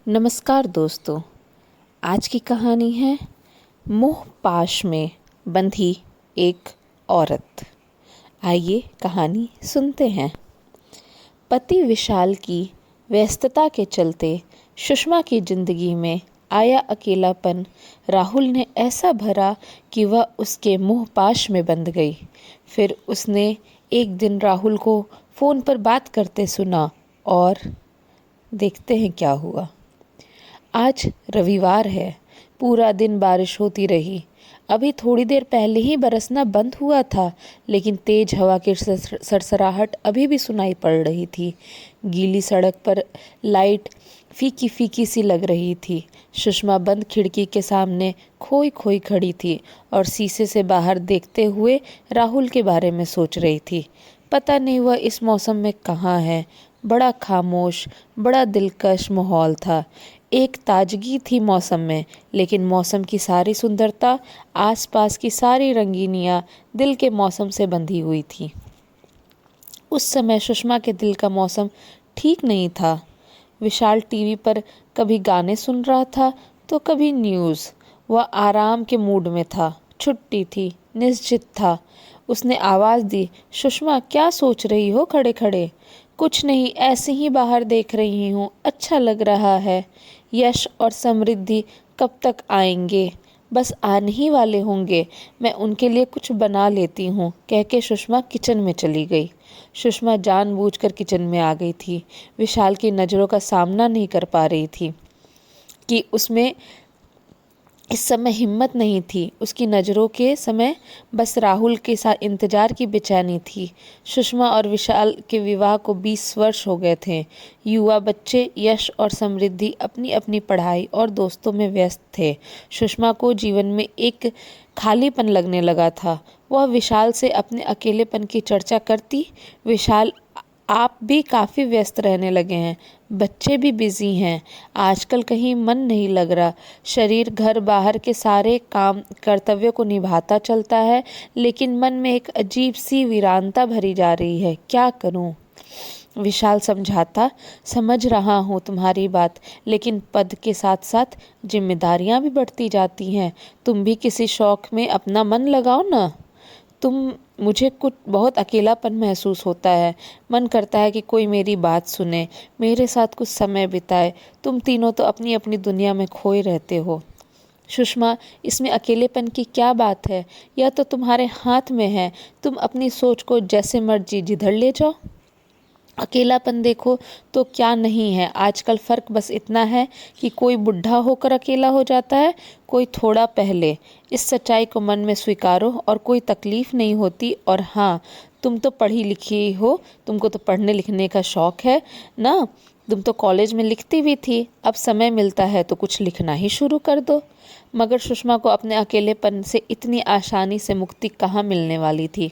नमस्कार दोस्तों। आज की कहानी है मोह पाश में बंधी एक औरत। आइए कहानी सुनते हैं। पति विशाल की व्यस्तता के चलते सुषमा की जिंदगी में आया अकेलापन राहुल ने ऐसा भरा कि वह उसके मोह पाश में बंध गई। फिर उसने एक दिन राहुल को फ़ोन पर बात करते सुना और देखते हैं क्या हुआ। आज रविवार है। पूरा दिन बारिश होती रही। अभी थोड़ी देर पहले ही बरसना बंद हुआ था, लेकिन तेज हवा की सरसराहट अभी भी सुनाई पड़ रही थी। गीली सड़क पर लाइट फीकी फीकी सी लग रही थी। सुषमा बंद खिड़की के सामने खोई खोई खड़ी थी और शीशे से बाहर देखते हुए राहुल के बारे में सोच रही थी। पता नहीं वह इस मौसम में कहाँ है। बड़ा खामोश, बड़ा दिलकश माहौल था। एक ताजगी थी मौसम में, लेकिन मौसम की सारी सुंदरता, आसपास की सारी रंगीनियाँ दिल के मौसम से बंधी हुई थी। उस समय सुषमा के दिल का मौसम ठीक नहीं था। विशाल टीवी पर कभी गाने सुन रहा था तो कभी न्यूज़। वह आराम के मूड में था, छुट्टी थी, निश्चित था। उसने आवाज़ दी, सुषमा क्या सोच रही हो खड़े खड़े? कुछ नहीं, ऐसे ही बाहर देख रही हूँ, अच्छा लग रहा है। यश और समृद्धि कब तक आएंगे? बस आने ही वाले होंगे, मैं उनके लिए कुछ बना लेती हूँ, कह के सुषमा किचन में चली गई। सुषमा जानबूझकर किचन में आ गई थी। विशाल की नज़रों का सामना नहीं कर पा रही थी कि उसमें इस समय हिम्मत नहीं थी। उसकी नज़रों के समय बस राहुल के साथ इंतज़ार की बेचैनी थी। सुषमा और विशाल के विवाह को 20 वर्ष हो गए थे। युवा बच्चे यश और समृद्धि अपनी अपनी पढ़ाई और दोस्तों में व्यस्त थे। सुषमा को जीवन में एक खालीपन लगने लगा था। वह विशाल से अपने अकेलेपन की चर्चा करती। विशाल, आप भी काफ़ी व्यस्त रहने लगे हैं, बच्चे भी बिजी हैं, आजकल कहीं मन नहीं लग रहा। शरीर घर बाहर के सारे काम कर्तव्यों को निभाता चलता है, लेकिन मन में एक अजीब सी वीरानता भरी जा रही है, क्या करूं? विशाल समझाता, समझ रहा हूँ तुम्हारी बात, लेकिन पद के साथ साथ जिम्मेदारियाँ भी बढ़ती जाती हैं। तुम भी किसी शौक में अपना मन लगाओ ना। मुझे कुछ बहुत अकेलापन महसूस होता है। मन करता है कि कोई मेरी बात सुने, मेरे साथ कुछ समय बिताए। तुम तीनों तो अपनी अपनी दुनिया में खोए रहते हो। सुषमा, इसमें अकेलेपन की क्या बात है? यह तो तुम्हारे हाथ में है। तुम अपनी सोच को जैसे मर्जी जिधर ले जाओ। अकेलापन देखो तो क्या नहीं है। आजकल फ़र्क बस इतना है कि कोई बुढ़ा होकर अकेला हो जाता है, कोई थोड़ा पहले। इस सच्चाई को मन में स्वीकारो और कोई तकलीफ़ नहीं होती। और हाँ, तुम तो पढ़ी लिखी हो, तुमको तो पढ़ने लिखने का शौक़ है ना। तुम तो कॉलेज में लिखती भी थी, अब समय मिलता है तो कुछ लिखना ही शुरू कर दो। मगर सुषमा को अपने अकेलेपन से इतनी आसानी से मुक्ति कहाँ मिलने वाली थी।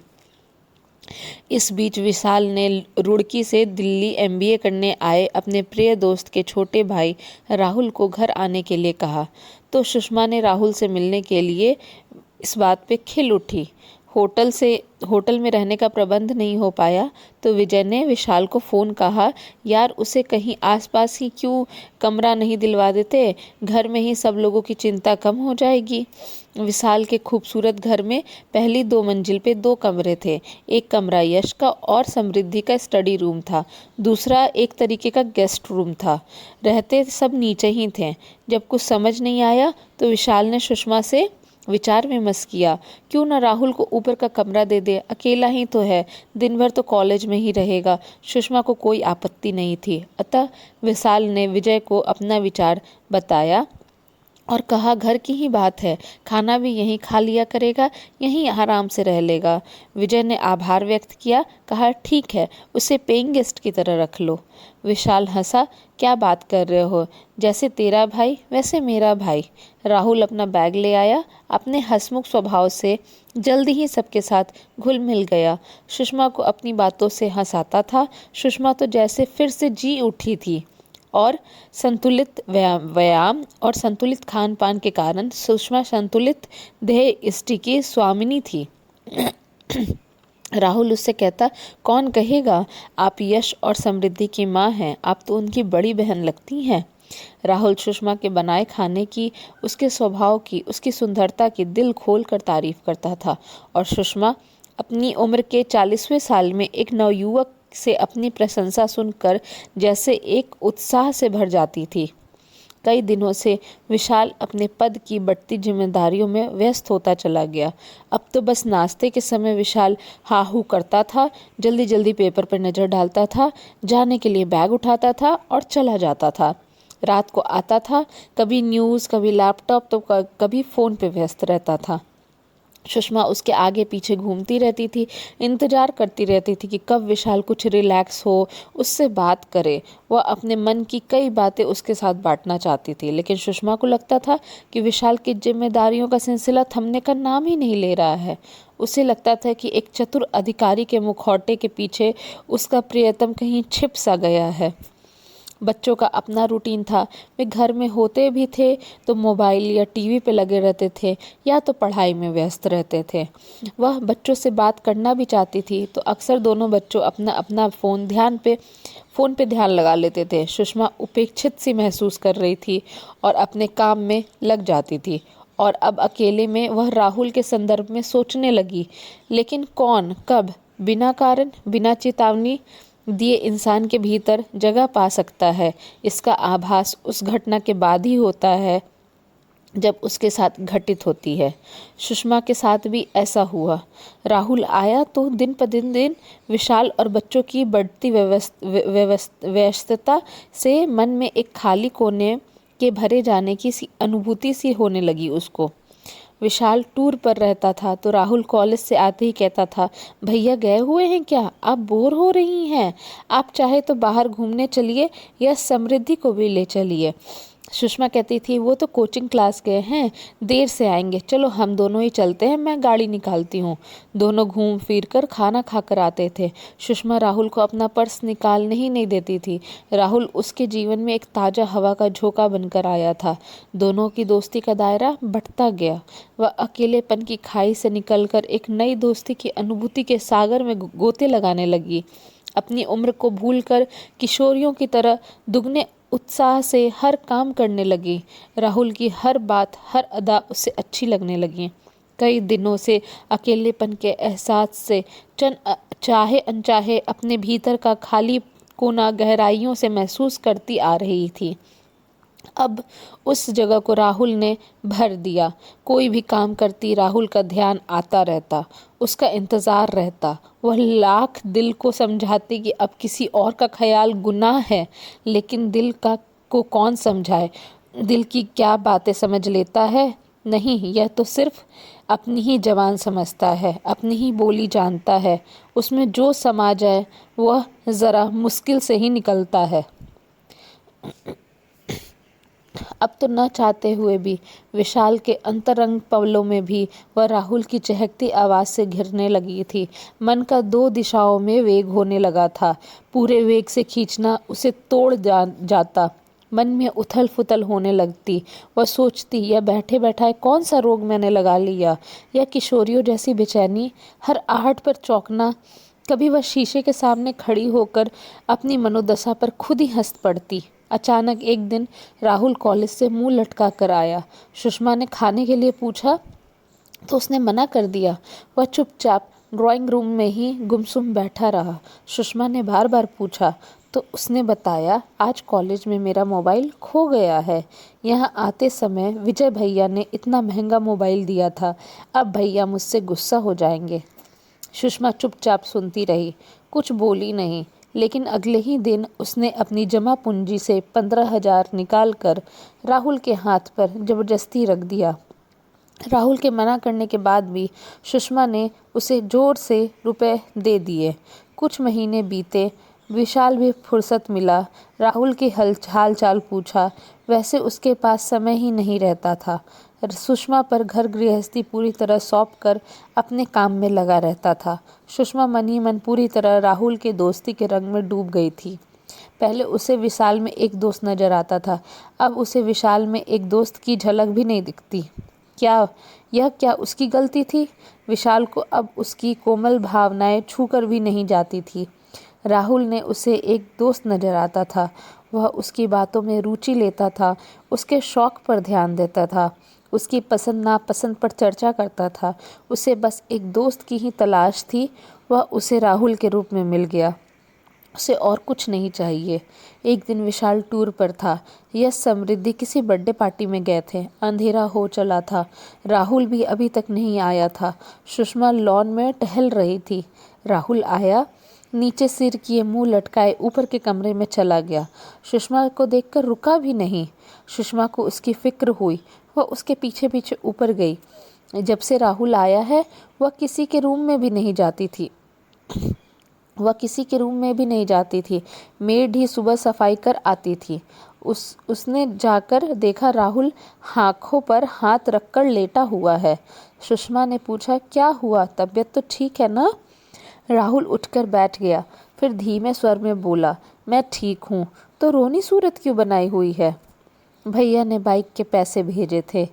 इस बीच विशाल ने रुड़की से दिल्ली एमबीए करने आए अपने प्रिय दोस्त के छोटे भाई राहुल को घर आने के लिए कहा, तो सुषमा ने राहुल से मिलने के लिए इस बात पे खिल उठी। होटल में रहने का प्रबंध नहीं हो पाया तो विजय ने विशाल को फ़ोन कहा, यार उसे कहीं आसपास ही क्यों कमरा नहीं दिलवा देते, घर में ही सब लोगों की चिंता कम हो जाएगी। विशाल के खूबसूरत घर में पहली 2 मंजिल पे 2 कमरे थे। एक कमरा यश का और समृद्धि का स्टडी रूम था, दूसरा एक तरीके का गेस्ट रूम था। रहते सब नीचे ही थे। जब कुछ समझ नहीं आया तो विशाल ने सुषमा से विचार विमर्श किया, क्यों ना राहुल को ऊपर का कमरा दे दे, अकेला ही तो है, दिन भर तो कॉलेज में ही रहेगा। सुषमा को कोई आपत्ति नहीं थी। अतः विशाल ने विजय को अपना विचार बताया और कहा, घर की ही बात है, खाना भी यहीं खा लिया करेगा, यहीं आराम से रह लेगा। विजय ने आभार व्यक्त किया, कहा ठीक है, उसे पेइंग गेस्ट की तरह रख लो। विशाल हंसा, क्या बात कर रहे हो, जैसे तेरा भाई वैसे मेरा भाई। राहुल अपना बैग ले आया। अपने हंसमुख स्वभाव से जल्दी ही सबके साथ घुल मिल गया। सुषमा को अपनी बातों से हंसाता था। सुषमा तो जैसे फिर से जी उठी थी और संतुलित व्यायाम और संतुलित खान पान के कारण सुषमा संतुलित देह इष्टि की स्वामिनी थी। राहुल उससे कहता, कौन कहेगा, आप यश और समृद्धि की माँ हैं, आप तो उनकी बड़ी बहन लगती हैं। राहुल सुषमा के बनाए खाने की, उसके स्वभाव की, उसकी सुंदरता की दिल खोल कर तारीफ करता था और सुषमा अपनी उम्र के 40वें साल में एक नवयुवक से अपनी प्रशंसा सुनकर जैसे एक उत्साह से भर जाती थी। कई दिनों से विशाल अपने पद की बढ़ती जिम्मेदारियों में व्यस्त होता चला गया। अब तो बस नाश्ते के समय विशाल हाहू करता था, जल्दी जल्दी पेपर पर नज़र डालता था, जाने के लिए बैग उठाता था और चला जाता था। रात को आता था, कभी न्यूज़, कभी लैपटॉप, तो कभी फ़ोन पे व्यस्त रहता था। सुषमा उसके आगे पीछे घूमती रहती थी, इंतजार करती रहती थी कि कब विशाल कुछ रिलैक्स हो, उससे बात करे। वह अपने मन की कई बातें उसके साथ बांटना चाहती थी, लेकिन सुषमा को लगता था कि विशाल की जिम्मेदारियों का सिलसिला थमने का नाम ही नहीं ले रहा है। उसे लगता था कि एक चतुर अधिकारी के मुखौटे के पीछे उसका प्रियतम कहीं छिप सा गया है। बच्चों का अपना रूटीन था। वे घर में होते भी थे तो मोबाइल या टीवी पे लगे रहते थे या तो पढ़ाई में व्यस्त रहते थे। वह बच्चों से बात करना भी चाहती थी तो अक्सर दोनों बच्चों अपना अपना फ़ोन पे ध्यान लगा लेते थे। सुषमा उपेक्षित सी महसूस कर रही थी और अपने काम में लग जाती थी। और अब अकेले में वह राहुल के संदर्भ में सोचने लगी, लेकिन कौन, कब, बिना कारण, बिना चेतावनी दिए इंसान के भीतर जगह पा सकता है, इसका आभास उस घटना के बाद ही होता है जब उसके साथ घटित होती है। सुषमा के साथ भी ऐसा हुआ। राहुल आया तो दिन पर दिन विशाल और बच्चों की बढ़ती व्यस्तता से मन में एक खाली कोने के भरे जाने की सी अनुभूति सी होने लगी उसको। विशाल टूर पर रहता था तो राहुल कॉलेज से आते ही कहता था, भैया गए हुए हैं क्या? आप बोर हो रही हैं? आप चाहे तो बाहर घूमने चलिए या समृद्धि को भी ले चलिए। सुषमा कहती थी, वो तो कोचिंग क्लास गए हैं, देर से आएंगे, चलो हम दोनों ही चलते हैं, मैं गाड़ी निकालती हूँ। दोनों घूम फिर कर खाना खाकर आते थे। सुषमा राहुल को अपना पर्स निकालने ही नहीं देती थी। राहुल उसके जीवन में एक ताज़ा हवा का झोंका बनकर आया था। दोनों की दोस्ती का दायरा बढ़ता गया। वह अकेलेपन की खाई से निकलकर एक नई दोस्ती की अनुभूति के सागर में गोते लगाने लगी। अपनी उम्र को भूलकर किशोरियों की तरह दुगने उत्साह से हर काम करने लगी। राहुल की हर बात, हर अदा उसे अच्छी लगने लगी। कई दिनों से अकेलेपन के एहसास से चाहे अनचाहे अपने भीतर का खाली कोना गहराइयों से महसूस करती आ रही थी। अब उस जगह को राहुल ने भर दिया। कोई भी काम करती राहुल का ध्यान आता रहता, उसका इंतज़ार रहता। वह लाख दिल को समझाती कि अब किसी और का ख्याल गुनाह है, लेकिन दिल का को कौन समझाए? दिल की क्या बातें समझ लेता है? नहीं, यह तो सिर्फ अपनी ही ज़बान समझता है, अपनी ही बोली जानता है। उसमें जो समा जाए वह ज़रा मुश्किल से ही निकलता है। अब तो न चाहते हुए भी विशाल के अंतरंग पवलों में भी वह राहुल की चहकती आवाज़ से घिरने लगी थी। मन का दो दिशाओं में वेग होने लगा था। पूरे वेग से खींचना उसे तोड़ जाता। मन में उथल फुथल होने लगती। वह सोचती, यह बैठे बैठाए कौन सा रोग मैंने लगा लिया? यह किशोरियों जैसी बेचैनी, हर आहट पर चौंकना। कभी वह शीशे के सामने खड़ी होकर अपनी मनोदशा पर खुद ही हंस पड़ती। अचानक एक दिन राहुल कॉलेज से मुंह लटका कर आया। सुषमा ने खाने के लिए पूछा तो उसने मना कर दिया। वह चुपचाप ड्राइंग रूम में ही गुमसुम बैठा रहा। सुषमा ने बार बार पूछा तो उसने बताया, आज कॉलेज में मेरा मोबाइल खो गया है। यहाँ आते समय विजय भैया ने इतना महंगा मोबाइल दिया था, अब भैया मुझसे गुस्सा हो जाएंगे। सुषमा चुपचाप सुनती रही, कुछ बोली नहीं। लेकिन अगले ही दिन उसने अपनी जमा पूंजी से 15,000 निकाल कर राहुल के हाथ पर जबरदस्ती रख दिया। राहुल के मना करने के बाद भी सुषमा ने उसे जोर से रुपए दे दिए। कुछ महीने बीते, विशाल भी फुर्सत मिला। राहुल की हाल चाल पूछा, वैसे उसके पास समय ही नहीं रहता था। सुषमा पर घर गृहस्थी पूरी तरह सौंप कर अपने काम में लगा रहता था। सुषमा मन ही मन पूरी तरह राहुल के दोस्ती के रंग में डूब गई थी। पहले उसे विशाल में एक दोस्त नजर आता था, अब उसे विशाल में एक दोस्त की झलक भी नहीं दिखती। क्या उसकी गलती थी? विशाल को अब उसकी कोमल भावनाएं छूकर भी नहीं जाती थी। राहुल ने उसे एक दोस्त नजर आता था। वह उसकी बातों में रुचि लेता था, उसके शौक पर ध्यान देता था, उसकी पसंद नापसंद पर चर्चा करता था। उसे बस एक दोस्त की ही तलाश थी। वह उसे राहुल के रूप में मिल गया। उसे और कुछ नहीं चाहिए। एक दिन विशाल टूर पर था। यश समृद्धि किसी बर्थडे पार्टी में गए थे। अंधेरा हो चला था। राहुल भी अभी तक नहीं आया था। सुषमा लॉन में टहल रही थी। राहुल आया, नीचे सिर किए मुंह लटकाए ऊपर के कमरे में चला गया। सुषमा को देखकर रुका भी नहीं। सुषमा को उसकी फिक्र हुई। वह उसके पीछे पीछे ऊपर गई। जब से राहुल आया है वह किसी के रूम में भी नहीं जाती थी। मेड ही सुबह सफाई कर आती थी। उसने जाकर देखा राहुल आँखों पर हाथ रखकर लेटा हुआ है। सुषमा ने पूछा, क्या हुआ, तबीयत तो ठीक है ना? राहुल उठकर बैठ गया, फिर धीमे स्वर में बोला, मैं ठीक हूँ। तो रोनी सूरत क्यों बनाई हुई है? भैया ने बाइक के पैसे भेजे थे।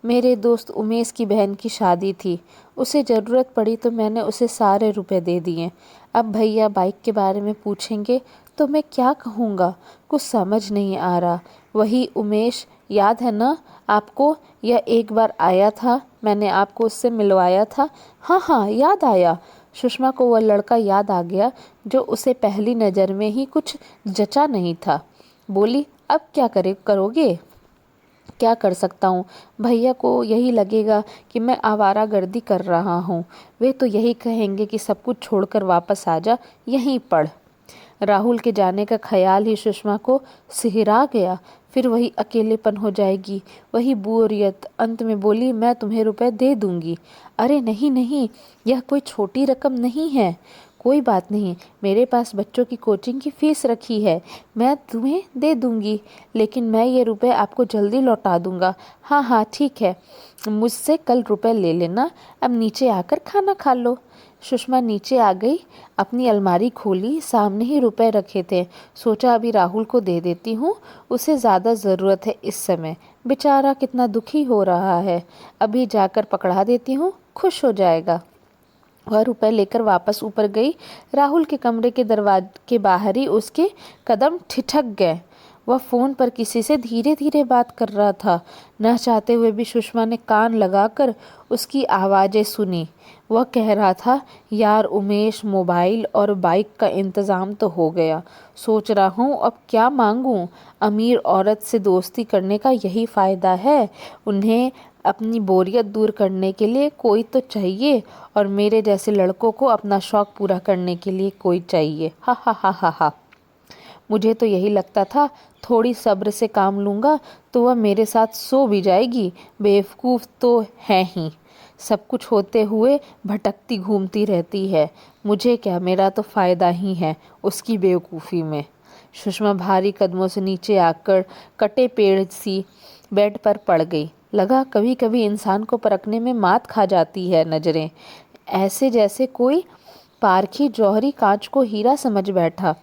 मेरे दोस्त उमेश की बहन की शादी थी। उसे ज़रूरत पड़ी तो मैंने उसे सारे रुपए दे दिए। अब भैया बाइक के बारे में पूछेंगे तो मैं क्या कहूँगा? कुछ समझ नहीं आ रहा। वही उमेश याद है ना आपको? यह एक बार आया था, मैंने आपको उससे मिलवाया था। हाँ हाँ, याद आया। सुषमा को वह लड़का याद आ गया जो उसे पहली नज़र में ही कुछ जचा नहीं था। बोली, अब क्या करोगे? क्या कर सकता हूँ? भैया को यही लगेगा कि मैं आवारागर्दी कर रहा हूँ। वे तो यही कहेंगे कि सब कुछ छोड़कर वापस आ जा, यहीं पढ़। राहुल के जाने का ख्याल ही सुषमा को सिहरा गया। फिर वही अकेलेपन हो जाएगी, वही बोरियत। अंत में बोली, मैं तुम्हें रुपए दे दूंगी। अरे नहीं नहीं, यह कोई छोटी रकम नहीं है। कोई बात नहीं, मेरे पास बच्चों की कोचिंग की फीस रखी है, मैं तुम्हें दे दूंगी। लेकिन मैं ये रुपए आपको जल्दी लौटा दूंगा। हाँ हाँ ठीक है, मुझसे कल रुपए ले लेना। अब नीचे आकर खाना खा लो। सुषमा नीचे आ गई, अपनी अलमारी खोली, सामने ही रुपए रखे थे। सोचा अभी राहुल को दे देती हूँ, उसे ज़्यादा ज़रूरत है इस समय। बेचारा कितना दुखी हो रहा है। अभी जाकर पकड़ा देती हूँ, खुश हो जाएगा। वह रुपए लेकर वापस ऊपर गई। राहुल के कमरे के दरवाजे के बाहर ही उसके कदम ठिठक गए। वह फ़ोन पर किसी से धीरे धीरे बात कर रहा था। न चाहते हुए भी सुषमा ने कान लगाकर उसकी आवाज़ें सुनी। वह कह रहा था, यार उमेश, मोबाइल और बाइक का इंतज़ाम तो हो गया। सोच रहा हूँ अब क्या मांगूँ। अमीर औरत से दोस्ती करने का यही फ़ायदा है। उन्हें अपनी बोरियत दूर करने के लिए कोई तो चाहिए, और मेरे जैसे लड़कों को अपना शौक़ पूरा करने के लिए कोई चाहिए। हा हा हा हा हा। मुझे तो यही लगता था, थोड़ी सब्र से काम लूँगा तो वह मेरे साथ सो भी जाएगी। बेवकूफ़ तो है ही, सब कुछ होते हुए भटकती घूमती रहती है। मुझे क्या, मेरा तो फ़ायदा ही है उसकी बेवकूफ़ी में। सुषमा भारी कदमों से नीचे आकर कटे पेड़ सी बेड पर पड़ गई। लगा कभी कभी इंसान को परखने में मात खा जाती है नज़रें। ऐसे जैसे कोई पारखी जौहरी कांच को हीरा समझ बैठा।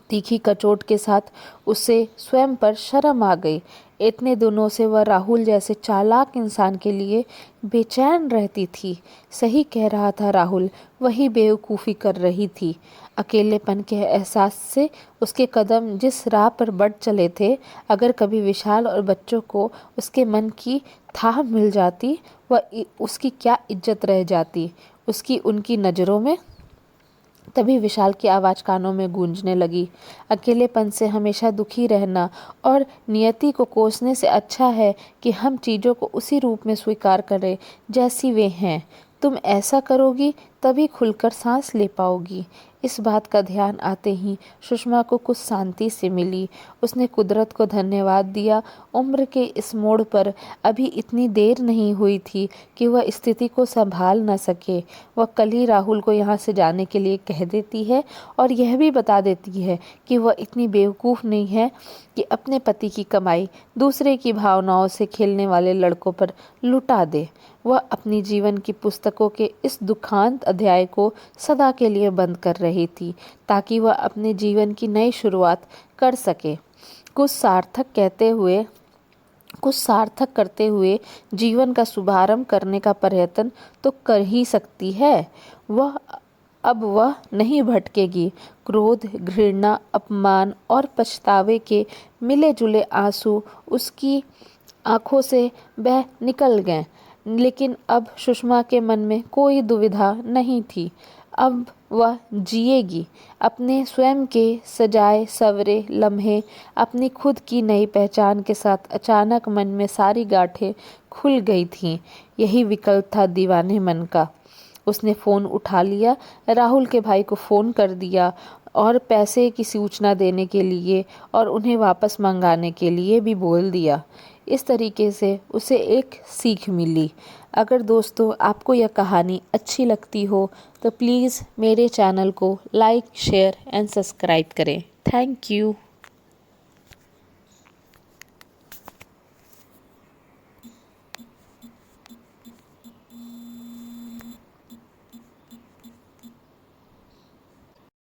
तीखी कचोट के साथ उसे स्वयं पर शर्म आ गई। इतने दिनों से वह राहुल जैसे चालाक इंसान के लिए बेचैन रहती थी। सही कह रहा था राहुल, वही बेवकूफ़ी कर रही थी। अकेलेपन के एहसास से उसके कदम जिस राह पर बढ़ चले थे, अगर कभी विशाल और बच्चों को उसके मन की थाह मिल जाती, वह उसकी क्या इज्जत रह जाती उसकी उनकी नज़रों में। तभी विशाल की आवाज़ कानों में गूंजने लगी, अकेलेपन से हमेशा दुखी रहना और नियति को कोसने से अच्छा है कि हम चीज़ों को उसी रूप में स्वीकार करें जैसी वे हैं। तुम ऐसा करोगी तभी खुलकर सांस ले पाओगी। इस बात का ध्यान आते ही सुषमा को कुछ शांति से मिली। उसने कुदरत को धन्यवाद दिया। उम्र के इस मोड़ पर अभी इतनी देर नहीं हुई थी कि वह स्थिति को संभाल न सके। वह कल ही राहुल को यहाँ से जाने के लिए कह देती है और यह भी बता देती है कि वह इतनी बेवकूफ़ नहीं है कि अपने पति की कमाई दूसरे की भावनाओं से खेलने वाले लड़कों पर लुटा दे। वह अपनी जीवन की पुस्तकों के इस दुखांत अध्याय को सदा के लिए बंद कर रही थी, ताकि वह अपने जीवन की नई शुरुआत कर सके। कुछ सार्थक करते हुए जीवन का शुभारंभ करने का प्रयत्न तो कर ही सकती है। वह अब वह नहीं भटकेगी। क्रोध, घृणा, अपमान और पछतावे के मिले जुले आंसू उसकी आंखों से बह निकल गए। लेकिन अब सुषमा के मन में कोई दुविधा नहीं थी। अब वह जिएगी अपने स्वयं के सजाए सवरे लम्हे, अपनी खुद की नई पहचान के साथ। अचानक मन में सारी गांठें खुल गई थीं। यही विकल्प था दीवाने मन का। उसने फ़ोन उठा लिया, राहुल के भाई को फ़ोन कर दिया और पैसे की सूचना देने के लिए और उन्हें वापस मंगाने के लिए भी बोल दिया। इस तरीके से उसे एक सीख मिली। अगर दोस्तों आपको यह कहानी अच्छी लगती हो तो प्लीज़ मेरे चैनल को लाइक, शेयर एंड सब्सक्राइब करें। Thank you.